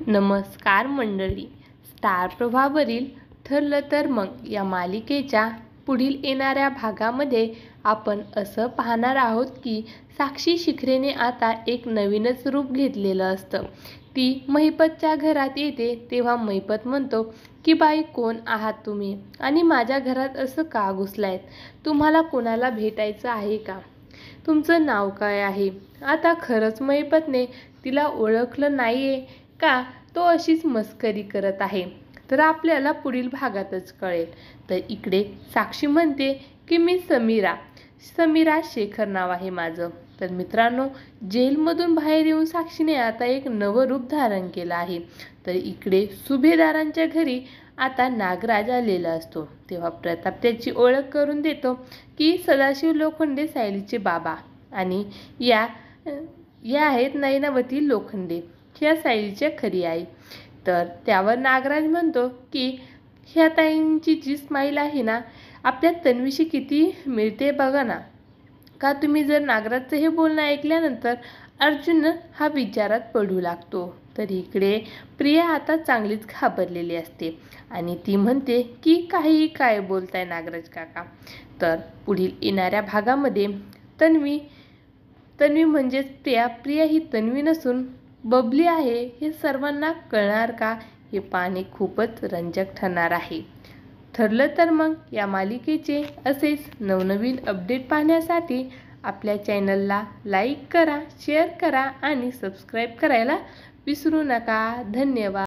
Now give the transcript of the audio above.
नमस्कार मंडळी. स्टार प्रवाहावरील ठरलं तर मग या मालिकेच्या पुढील येणाऱ्या भागामध्ये आपण असं पाहणार आहोत की साक्षी शिखरेने आता एक नवीनच रूप घेतलेलं असतं. ती महिपतच्या घरात येते तेव्हा महिपत म्हणतो की बाई, कोण आहात तुम्ही आणि माझ्या घरात असं का घुसलायत? तुम्हाला कोणाला भेटायचं आहे का? तुमचं नाव काय आहे? आता खरंच महिपतने तिला ओळखलं नाहीये का तो अशीच मस्करी करत आहे? तर आपल्याला पुढील भागातच कळेल. तर इकडे साक्षी म्हणते की मी समीरा शेखर नाव आहे माझं. तर मित्रांनो, जेलमधून बाहेर येऊन साक्षीने आता एक नवं रूप धारण केलं आहे. तर इकडे सुभेदारांच्या घरी आता नागराज आलेला असतो. तेव्हा प्रताप त्याची ओळख करून देतो की सदाशिव लोखंडे सायलीचे बाबा आणि या आहेत नयनावती लोखंडे, ह्या सायलीच्या खरी आई. तर त्यावर नागराज म्हणतो की ह्या ताईंची जी स्माईल आहे ना, आपल्या तन्वीशी किती मिळते बघा ना. का तुम्ही जर नागराजचं हे बोलणं ऐकल्यानंतर अर्जुन हा विचारात पडू लागतो. तर इकडे प्रिया आता चांगलीच घाबरलेली असते आणि ती म्हणते की काहीही काय बोलताय नागराज काका. तर पुढील येणाऱ्या भागामध्ये तन्वी म्हणजेच प्रिया ही तन्वी नसून बबली आहे हे सर्वांना कळणार का, हे पाहणे खूपच रंजक ठरणार आहे. ठरलं तर मग या मालिकेचे असेच नवनवीन अपडेट पाहण्यासाठी आपल्या चॅनलला लाईक करा, शेअर करा आणि सबस्क्राईब करायला विसरू नका. धन्यवाद.